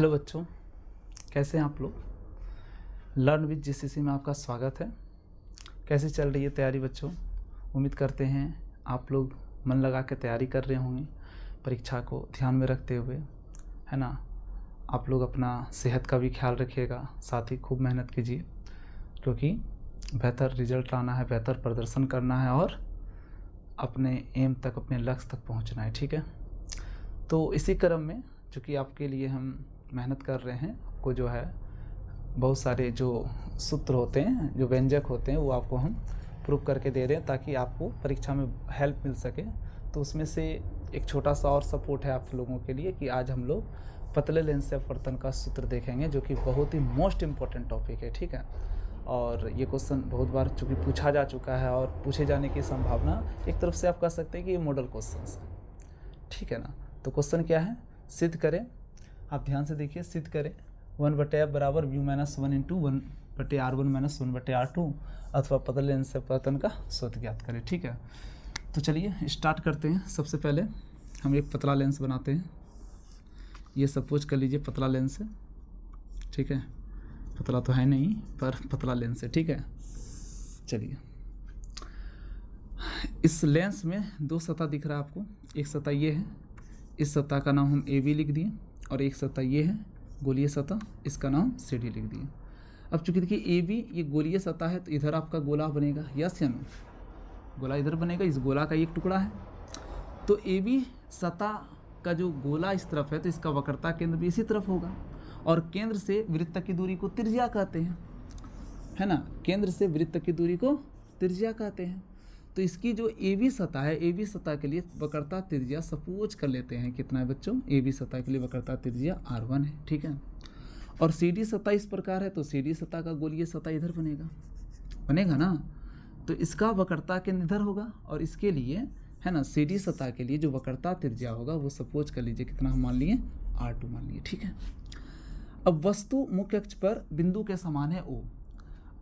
Hello बच्चों, कैसे हैं आप लोग। लर्न विद जीसीसी में आपका स्वागत है। कैसे चल रही है तैयारी बच्चों। उम्मीद करते हैं आप लोग मन लगा के तैयारी कर रहे होंगे परीक्षा को ध्यान में रखते हुए, है ना। आप लोग अपना सेहत का भी ख्याल रखिएगा, साथ ही खूब मेहनत कीजिए, क्योंकि बेहतर रिजल्ट लाना है, बेहतर प्रदर्शन करना है और अपने एम तक, अपने लक्ष्य तक पहुंचना है। ठीक है, तो इसी क्रम में चूँकि आपके लिए हम मेहनत कर रहे हैं, आपको जो है बहुत सारे जो सूत्र होते हैं, जो व्यंजक होते हैं, वो आपको हम प्रूव करके दे रहे हैं ताकि आपको परीक्षा में हेल्प मिल सके। तो उसमें से एक छोटा सा और सपोर्ट है आप लोगों के लिए कि आज हम लोग पतले लेंस से अपवर्तन का सूत्र देखेंगे, जो कि बहुत ही मोस्ट इम्पॉर्टेंट टॉपिक है। ठीक है, और ये क्वेश्चन बहुत बार चूँकि पूछा जा चुका है और पूछे जाने की संभावना, एक तरफ से आप कह सकते हैं कि ये मॉडल क्वेश्चन है। ठीक है ना। तो क्वेश्चन क्या है, सिद्ध करें। आप ध्यान से देखिए, सिद्ध करें 1/f बराबर mu minus 1 into 1/r1 minus 1/r2 अथवा पतले लेंस से अपवर्तन का सूत्र ज्ञात करें। ठीक है, तो चलिए स्टार्ट करते हैं। सबसे पहले हम एक पतला लेंस बनाते हैं। ये सपोज कर लीजिए पतला लेंस है। ठीक है, पतला तो है नहीं पर पतला लेंस है। ठीक है, चलिए इस लेंस में दो सतह दिख रहा है आपको। एक सतह ये है, इस सतह का नाम हम AB लिख दिए, और एक सतह ये है गोलीय सतह, इसका नाम CD लिख दिए। अब चूंकि देखिए AB ये गोलीय सतह है, तो इधर आपका गोला बनेगा, यस या नो। गोला इधर बनेगा, इस गोला का एक टुकड़ा है। तो AB सतह का जो गोला इस तरफ है, तो इसका वक्रता केंद्र भी इसी तरफ होगा, और केंद्र से वृत्त की दूरी को त्रिज्या कहते हैं, है ना। केंद्र से वृत्त की दूरी को त्रिज्या कहते हैं। तो इसकी जो AB सतह है, AB सतह के लिए वक्रता त्रिज्या सपोज कर लेते हैं कितना है बच्चों, AB सतह के लिए वक्रता त्रिज्या R1 है। ठीक है, और CD सतह इस प्रकार है, तो CD सतह का गोलीय सतह इधर बनेगा ना। तो इसका वक्रता केंद्र इधर होगा, और इसके लिए, है ना, CD सतह के लिए जो वक्रता त्रिज्या होगा वो सपोज कर लीजिए कितना हम मान लिए, R2 मान लिए। ठीक है, अब वस्तु मुख्य अक्ष पर बिंदु के समान है O।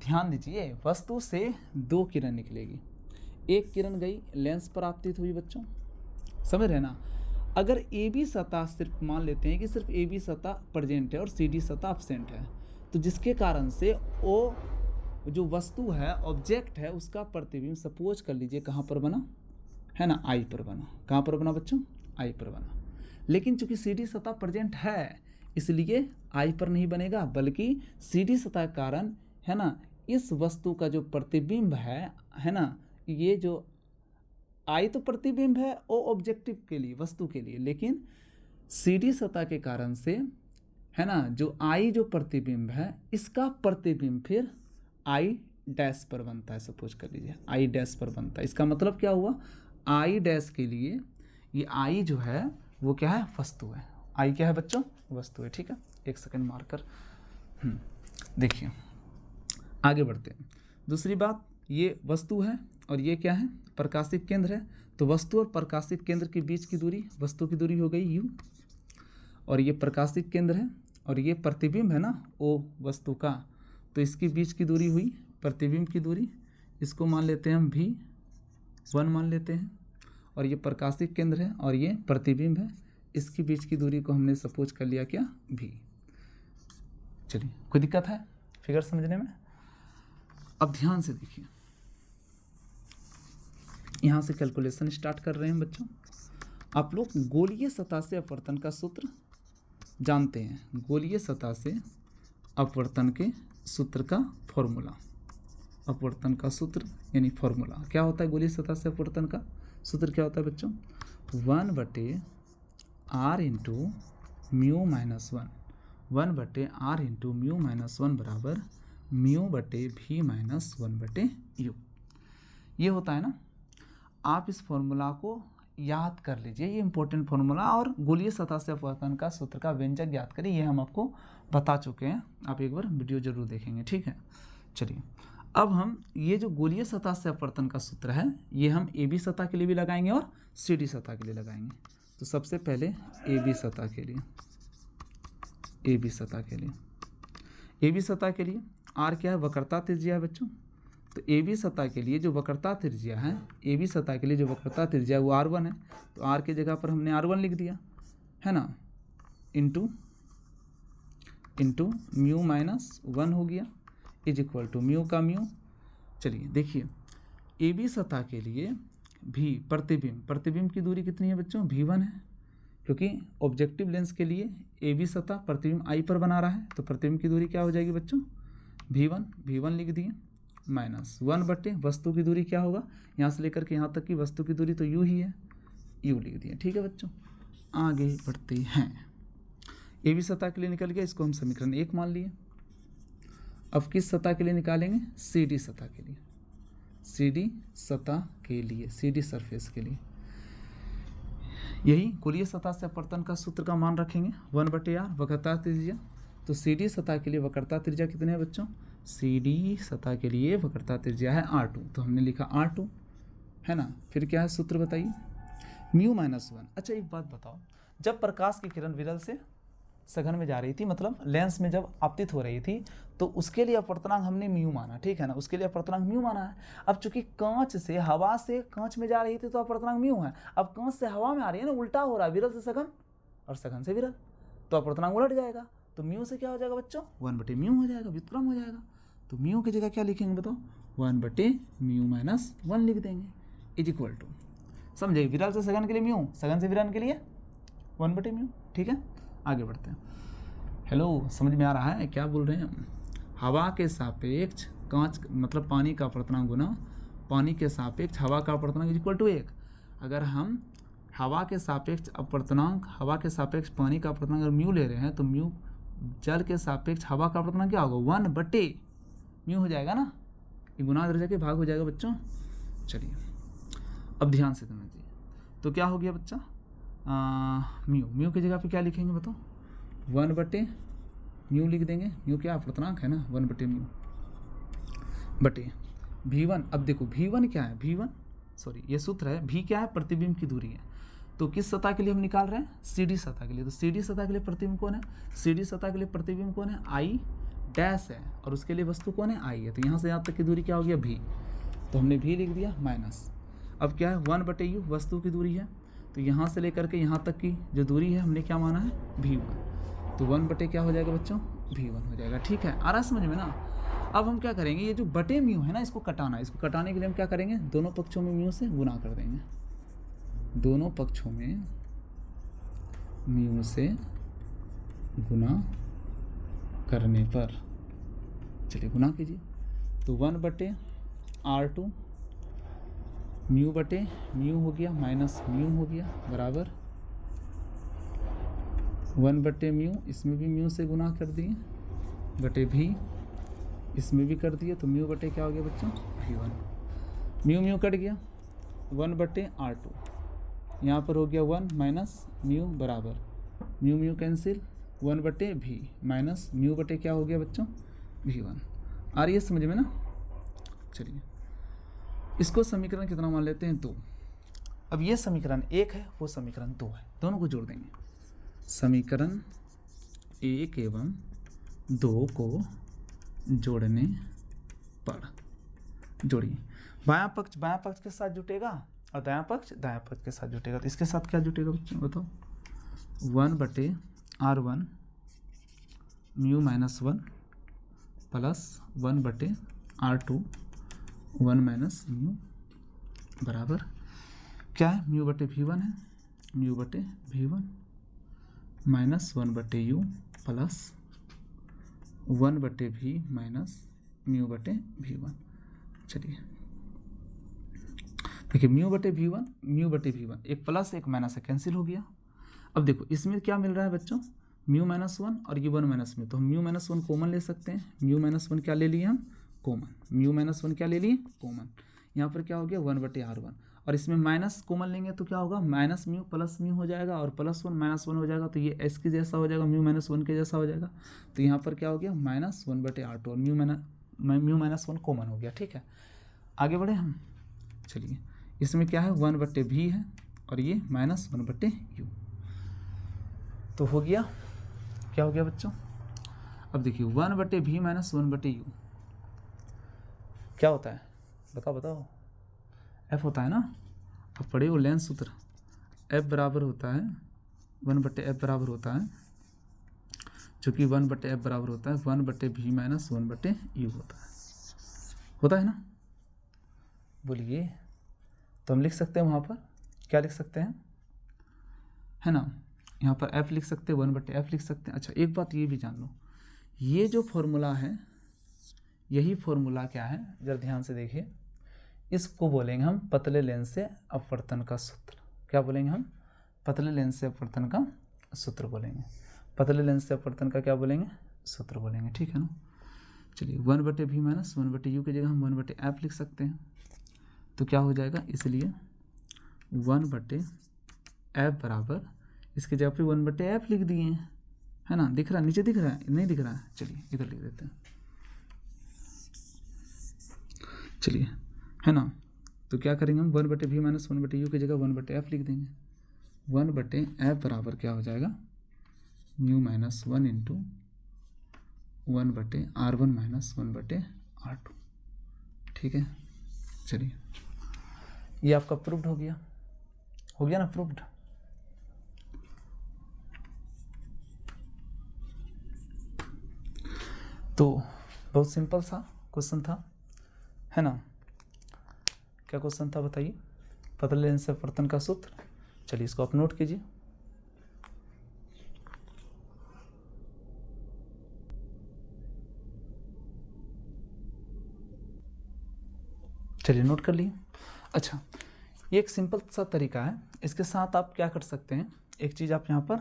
ध्यान दीजिए, वस्तु से दो किरण निकलेगी। एक किरण गई, लेंस पर आपतित हुई बच्चों, समझ रहे ना। अगर AB सतह सिर्फ मान लेते हैं कि सिर्फ AB सतह प्रेजेंट है और CD सतह एब्सेंट है, तो जिसके कारण से O जो वस्तु है, ऑब्जेक्ट है, उसका प्रतिबिंब सपोज कर लीजिए कहाँ पर बना, है ना, I पर बना। कहाँ पर बना बच्चों, I पर बना। लेकिन चूंकि CD सतह प्रेजेंट है, इसलिए I पर नहीं बनेगा, बल्कि CD सतह के कारण, है ना, इस वस्तु का जो प्रतिबिंब है ना, ये जो I तो प्रतिबिंब है O ऑब्जेक्टिव के लिए, वस्तु के लिए, लेकिन CD सतह के कारण से, है ना, जो I जो प्रतिबिंब है, इसका प्रतिबिंब फिर I डैश पर बनता है। सपोज कर लीजिए I डैश पर बनता है। इसका मतलब क्या हुआ, I डैश के लिए ये I जो है वो क्या है, वस्तु है। I क्या है बच्चों, वस्तु है। ठीक है, एक सेकंड मारकर देखिए, आगे बढ़ते हैं। दूसरी बात, ये वस्तु है और ये क्या है, प्रकाशिक केंद्र है। तो वस्तु और प्रकाशिक केंद्र के बीच की दूरी, वस्तु की दूरी हो गई U, और ये प्रकाशिक केंद्र है, और ये प्रतिबिंब है ना O वस्तु का, तो इसके बीच की दूरी हुई प्रतिबिंब की दूरी, इसको मान लेते हैं हम V1 मान लेते हैं, और ये प्रकाशिक केंद्र है और ये प्रतिबिंब है, इसके बीच की दूरी को हमने सपोज कर लिया क्या, V। चलिए, कोई दिक्कत है फिगर समझने में। अब ध्यान से देखिए, यहाँ से कैलकुलेशन स्टार्ट कर रहे हैं बच्चों। आप लोग गोलीय सतह से अपवर्तन का सूत्र जानते हैं। गोलीय सतह से अपवर्तन के सूत्र का फॉर्मूला, अपवर्तन का सूत्र यानी फॉर्मूला क्या होता है। गोलीय सतह से अपवर्तन का सूत्र क्या होता है बच्चों, 1/r into mu minus 1, 1/r into mu minus 1 बराबर μ/v माइनस 1/u। ये होता है ना। आप इस फॉर्मूला को याद कर लीजिए, ये इंपॉर्टेंट फॉर्मूला, और गोलीय सतह से अपवर्तन का सूत्र का व्यंजक याद करिए, ये हम आपको बता चुके हैं। आप एक बार वीडियो जरूर देखेंगे। ठीक है, चलिए अब हम ये जो गोलीय सतह से अपवर्तन का सूत्र है, ये हम AB सतह के लिए भी लगाएंगे और CD सतह के लिए लगाएंगे। तो सबसे पहले AB सतह के लिए, AB सतह के लिए, AB सतह के लिए R क्या है, वक्रता त्रिज्या है बच्चों। तो AB सतह के लिए जो वक्रता त्रिज्या है, AB सतह के लिए जो वक्रता त्रिज्या है वो R1 है, तो R की जगह पर हमने R1 लिख दिया, है ना, इंटू इंटू म्यू माइनस 1 हो गया इज इक्वल टू म्यू का म्यू। चलिए देखिए ए बी सतह के लिए भी प्रतिबिंब की दूरी कितनी है बच्चों, V1 है, क्योंकि ऑब्जेक्टिव लेंस के लिए ए बी सतह प्रतिबिंब आई पर बना रहा है, तो प्रतिबिंब की दूरी क्या हो जाएगी बच्चों, V1 लिख दिए माइनस 1 बटे वस्तु की दूरी क्या होगा, यहाँ से लेकर के यहाँ तक की वस्तु की दूरी तो यू ही है, यू लिख दिए। ठीक है बच्चों, आगे बढ़ते हैं। ए बी सतह के लिए निकल गया, इसको हम समीकरण 1 मान लिए। अब किस सतह के लिए निकालेंगे, सी डी सतह के लिए, सी डी सतह के लिए, सी डी सरफेस के लिए। यही गोलीय सतह से अपवर्तन का सूत्र का मान रखेंगे 1/r वक्रता त्रिज्या। तो सी डी सतह के लिए वक्रता त्रिज्या कितने हैं बच्चों, सी डी सतह के लिए वक्रता त्रिज्या है R2, तो हमने लिखा R2 है ना। फिर क्या है सूत्र बताइए, म्यू माइनस 1। अच्छा एक बात बताओ, जब प्रकाश की किरण विरल से सघन में जा रही थी, मतलब लेंस में जब आपतित हो रही थी, तो उसके लिए अपवर्तनांक हमने म्यू माना, ठीक है ना, उसके लिए अपवर्तनांक म्यू माना है। अब चूंकि कांच से हवा से कांच में जा रही थी तो अपवर्तनांक म्यू है, अब कांच से हवा में आ रही है ना, उल्टा हो रहा है, विरल से सघन और सघन से विरल, तो अपवर्तनांक उलट जाएगा, तो म्यू से क्या हो जाएगा बच्चों, 1/म्यू हो जाएगा, व्युत्क्रम हो जाएगा। तो म्यू की जगह क्या लिखेंगे बताओ, 1/म्यू माइनस 1 लिख देंगे इज इक्वल टू, समझे, विरल से सघन के लिए म्यू, सघन से विरल के लिए 1/म्यू। ठीक है, आगे बढ़ते हैं। हेलो, समझ में आ रहा है क्या बोल रहे हैं, हवा के सापेक्ष कांच मतलब पानी का अपवर्तनांक गुना पानी के सापेक्ष हवा का अपवर्तनांक इज इक्वल टू 1। अगर हम हवा के सापेक्ष अपवर्तनांक, हवा के सापेक्ष पानी का अपवर्तनांक अगर म्यू ले रहे हैं, तो म्यू जल के सापेक्ष हवा का अपवर्तनांक क्या होगा, 1/म्यू हो जाएगा ना, ये गुना दर्जा के भाग हो जाएगा बच्चों। चलिए अब ध्यान से समझिए, तो क्या हो गया बच्चा, म्यू की जगह पे क्या लिखेंगे बताओ, 1/म्यू लिख देंगे, म्यू क्या अपवर्तनांक है ना, 1/म्यू बटे V1। अब देखो V1 क्या है, ये सूत्र है, V क्या है, प्रतिबिंब की दूरी है। तो किस सतह के लिए हम निकाल रहे हैं, सी डी सतह के लिए। तो सी डी सतह के लिए प्रतिबिंब कौन है, सी डी सतह के लिए प्रतिबिंब कौन है, I डैश है, और उसके लिए वस्तु कौन है, I है। तो यहाँ से यहाँ तक की दूरी क्या हो गया, V, तो हमने V लिख दिया माइनस, अब क्या है 1/u वस्तु की दूरी है, तो यहाँ से लेकर के यहाँ तक की जो दूरी है हमने क्या माना है, V1, तो 1 क्या हो जाएगा बच्चों, V1 हो जाएगा। ठीक है, आ रहा है समझ में ना। अब हम क्या करेंगे, ये जो बटे म्यू है ना, इसको कटाना है, इसको कटाने के लिए हम क्या करेंगे, दोनों पक्षों में म्यू से गुना कर देंगे, दोनों पक्षों में म्यू से गुना करने पर, चलिए गुना कीजिए, तो 1/R2 म्यू बटे म्यू हो गया माइनस म्यू हो गया बराबर 1/म्यू, इसमें भी म्यू से गुना कर दिए बटे भी, इसमें भी कर दिए, तो म्यू बटे क्या हो गया बच्चों, V1, म्यू कट गया, 1/R2, यहाँ पर हो गया 1 माइनस म्यू बराबर mu cancel, 1/V minus mu बटे क्या हो गया बच्चों, V1। आ रही है समझ में ना। चलिए इसको समीकरण कितना मान लेते हैं, 2। अब ये समीकरण 1 है, वो समीकरण 2 है, दोनों को जोड़ देंगे। समीकरण 1 एवं 2 को जोड़ने पर, जोड़िए, बायां पक्ष के साथ जुटेगा और दायां पक्ष के साथ जुटेगा। तो इसके साथ क्या जुटेगा बच्चों बताओ, 1/R1 mu minus 1 plus 1/R2 1 minus mu बराबर क्या है, म्यू बटे V1 है, म्यू बटे V1 minus 1/u plus 1/v minus mu बटे V1। चलिए देखिए, म्यू बटे V1 एक प्लस एक माइनस है, कैंसिल हो गया। अब देखो इसमें क्या मिल रहा है बच्चों, म्यू माइनस 1 और ये 1 माइनस म्यू, तो हम म्यू माइनस 1 कॉमन ले सकते हैं, म्यू माइनस 1 क्या ले लिए हम, कॉमन, म्यू माइनस 1 क्या ले लिए, कॉमन। यहाँ पर क्या हो गया 1/R1, और इसमें माइनस कॉमन लेंगे तो क्या होगा, माइनस म्यू प्लस म्यू हो जाएगा, और +1 -1 हो जाएगा, तो ये एस के जैसा हो जाएगा, म्यू माइनस 1 के जैसा हो जाएगा। तो यहाँ पर क्या हो गया माइनस 1/R2, और म्यू माइनस 1 कॉमन हो गया। ठीक है, आगे बढ़े हम। चलिए इसमें क्या है 1/v है, और ये माइनस 1/u, तो हो गया, क्या हो गया बच्चों, अब देखिए 1/v माइनस 1/u क्या होता है, बताओ, F होता है ना, अब पढ़े वो लेंस सूत्र, F बराबर होता है 1/F बराबर होता है चूँकि 1/f बराबर होता है 1/v माइनस 1/u होता है ना। बोलिए, तो हम लिख सकते हैं वहाँ पर क्या लिख सकते हैं, है ना, यहाँ पर f लिख सकते हैं 1/f लिख सकते हैं। अच्छा, एक बात ये भी जान लो, ये जो फॉर्मूला है यही फॉर्मूला क्या है, जरा ध्यान से देखिए, इसको बोलेंगे हम पतले लेंस से अपवर्तन का सूत्र। क्या बोलेंगे हम? पतले लेंस से अपवर्तन का सूत्र बोलेंगे। पतले लेंस से अपवर्तन का क्या बोलेंगे? सूत्र बोलेंगे, ठीक है ना। चलिए 1/v माइनस 1/u की जगह हम 1/f लिख सकते हैं, तो क्या हो जाएगा, इसलिए 1/f बराबर, इसकी जगह पे 1/f लिख दिए हैं, है ना। दिख रहा है, नीचे दिख रहा है, नहीं दिख रहा है, चलिए इधर लिख देते हैं, चलिए, है ना। तो क्या करेंगे हम 1/v माइनस 1/u की जगह 1/f लिख देंगे। 1/f बराबर क्या हो जाएगा, mu minus 1 into 1/r1 minus 1/r2, ठीक है। चलिए, ये आपका प्रूव्ड हो गया ना, प्रूव्ड। तो बहुत सिंपल सा क्वेश्चन था, है ना। क्या क्वेश्चन था बताइए? पतले लेंस से अपवर्तन का सूत्र। चलिए इसको आप नोट कीजिए। चलिए नोट कर लिए। अच्छा, ये एक सिंपल सा तरीका है, इसके साथ आप क्या कर सकते हैं, एक चीज़ आप यहाँ पर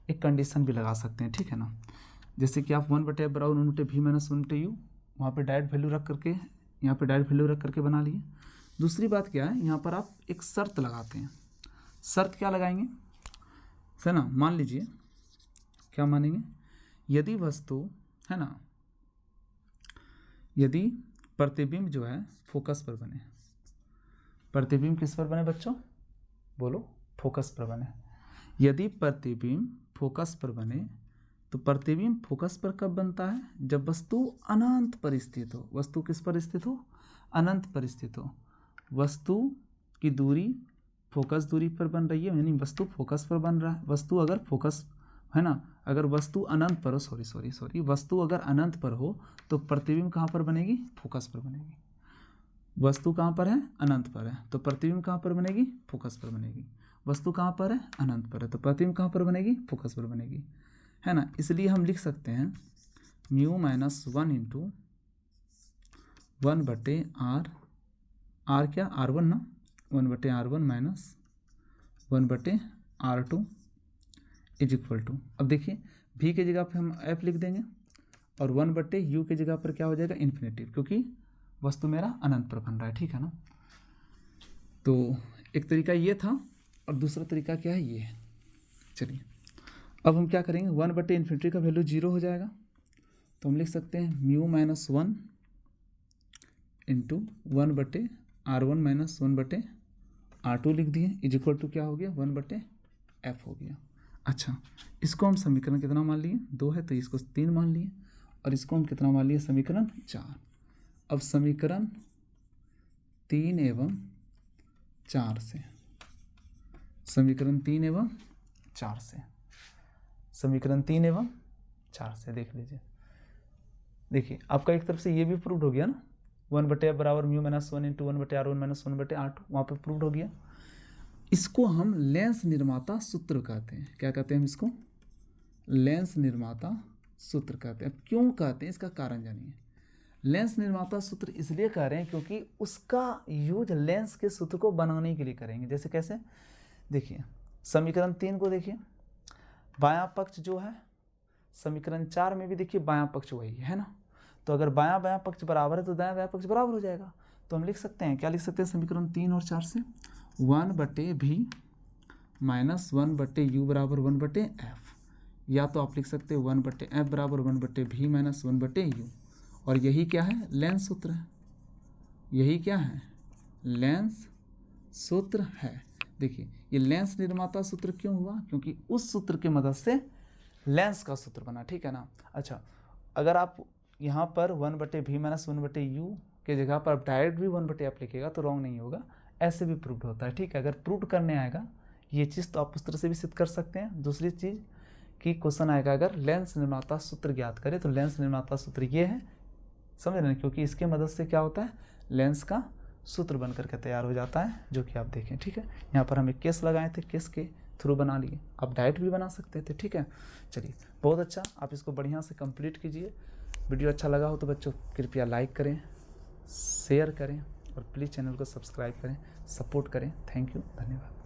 एक कंडीशन भी लगा सकते हैं, ठीक है ना। जैसे कि आप 1/f बराबर 1/v माइनस 1/u वहाँ पे डायरेक्ट वैल्यू रख करके, यहाँ पे डायरेक्ट वैल्यू रख करके बना लिए। दूसरी बात क्या है, यहाँ पर आप एक शर्त लगाते हैं। शर्त क्या लगाएंगे, है ना, मान लीजिए, क्या मानेंगे, यदि वस्तु, है ना, यदि प्रतिबिंब जो है फोकस पर बने। प्रतिबिंब किस पर बने बच्चों? बोलो, फोकस पर बने। यदि प्रतिबिंब फोकस पर बने तो प्रतिबिंब फोकस पर कब बनता है? जब वस्तु अनंत पर स्थित हो। वस्तु किस पर स्थित हो? अनंत पर स्थित हो। वस्तु की दूरी फोकस दूरी पर बन रही है, यानी वस्तु फोकस पर बन रहा है। वस्तु अगर फोकस, है ना, अगर वस्तु अनंत पर हो, सॉरी, वस्तु अगर अनंत पर हो तो प्रतिबिंब कहाँ पर बनेगी? फोकस पर बनेगी। वस्तु कहाँ पर है? अनंत पर है, तो प्रतिबिंब कहाँ पर बनेगी? फोकस पर बनेगी। वस्तु कहाँ पर है? अनंत पर है, तो प्रतिबिंब कहाँ पर बनेगी? फोकस पर बनेगी, है ना। इसलिए हम लिख सकते हैं mu minus 1 into 1/r, are क्या? r1 ना, 1/r1 minus 1/r2 is equal to, अब देखिए v की जगह पर हम f लिख देंगे और 1/u की जगह पर क्या हो जाएगा? इन्फिनेटिव, क्योंकि वस्तु मेरा अनंत पर बन रहा है, ठीक है ना। तो एक तरीका ये था और दूसरा तरीका क्या है? ये है। चलिए अब हम क्या करेंगे, 1/∞ का वैल्यू 0 हो जाएगा, तो हम लिख सकते हैं mu minus 1 into 1/r1 minus 1/r2 लिख दिए, इज इक्वल टू क्या हो गया? 1/f हो गया। अच्छा, इसको हम समीकरण कितना मान लिए? 2 है, तो इसको 3 मान लिए, और इसको हम कितना मान लिए? समीकरण 4। अब समीकरण 3 एवं 4 से, समीकरण 3 एवं 4 से, समीकरण 3 एवं 4 से देख लीजिए। देखिए आपका एक तरफ से ये भी प्रूव्ड हो गया ना, 1/f बराबर mu minus 1 into 1/r1 minus 1/r2, वहाँ पर प्रूव्ड हो गया। इसको हम लेंस निर्माता सूत्र कहते हैं। क्या कहते हैं हम इसको? लेंस निर्माता सूत्र कहते हैं। क्यों कहते हैं, इसका कारण जानिए। लेंस निर्माता सूत्र इसलिए कह रहे हैं क्योंकि उसका यूज लेंस के सूत्र को बनाने के लिए करेंगे। जैसे कैसे? देखिए समीकरण 3 को देखिए, बायां पक्ष जो है, समीकरण 4 में भी देखिए बायां पक्ष वही है ना, तो अगर बायां पक्ष बराबर है तो दायां पक्ष बराबर हो जाएगा। तो हम लिख सकते हैं, क्या लिख सकते हैं समीकरण 3 और 4 से? 1/v माइनस 1/u बराबर 1/f, या तो आप लिख सकते हैं 1/f बराबर 1/v माइनस 1/u, और यही क्या है? लेंस सूत्र है। यही क्या है? लेंस सूत्र है। देखिए ये लेंस निर्माता सूत्र क्यों हुआ? क्योंकि उस सूत्र की मदद से लेंस का सूत्र बना, ठीक है ना। अच्छा, अगर आप यहाँ पर 1/v माइनस 1/u के जगह पर आप डायरेक्ट भी 1/f लिखेगा तो रॉन्ग नहीं होगा, ऐसे भी प्रूव्ड होता है, ठीक है। अगर प्रूव्ड करने आएगा ये चीज़ तो आप उस तरह से भी सिद्ध कर सकते हैं। दूसरी चीज़ कि क्वेश्चन आएगा अगर लेंस निर्माता सूत्र ज्ञात करे, तो लेंस निर्माता सूत्र ये है, समझ रहे हैं, क्योंकि इसके मदद से क्या होता है, लेंस का सूत्र बन करके तैयार हो जाता है, जो कि आप देखें। ठीक है, यहाँ पर हमें केस लगाए थे, केस के थ्रू बना लिए, आप डायरेक्ट भी बना सकते थे। ठीक है, चलिए बहुत अच्छा, आप इसको बढ़िया से कंप्लीट कीजिए। वीडियो अच्छा लगा हो तो बच्चों कृपया लाइक करें, शेयर करें और प्लीज़ चैनल को सब्सक्राइब करें, सपोर्ट करें। थैंक यू, धन्यवाद।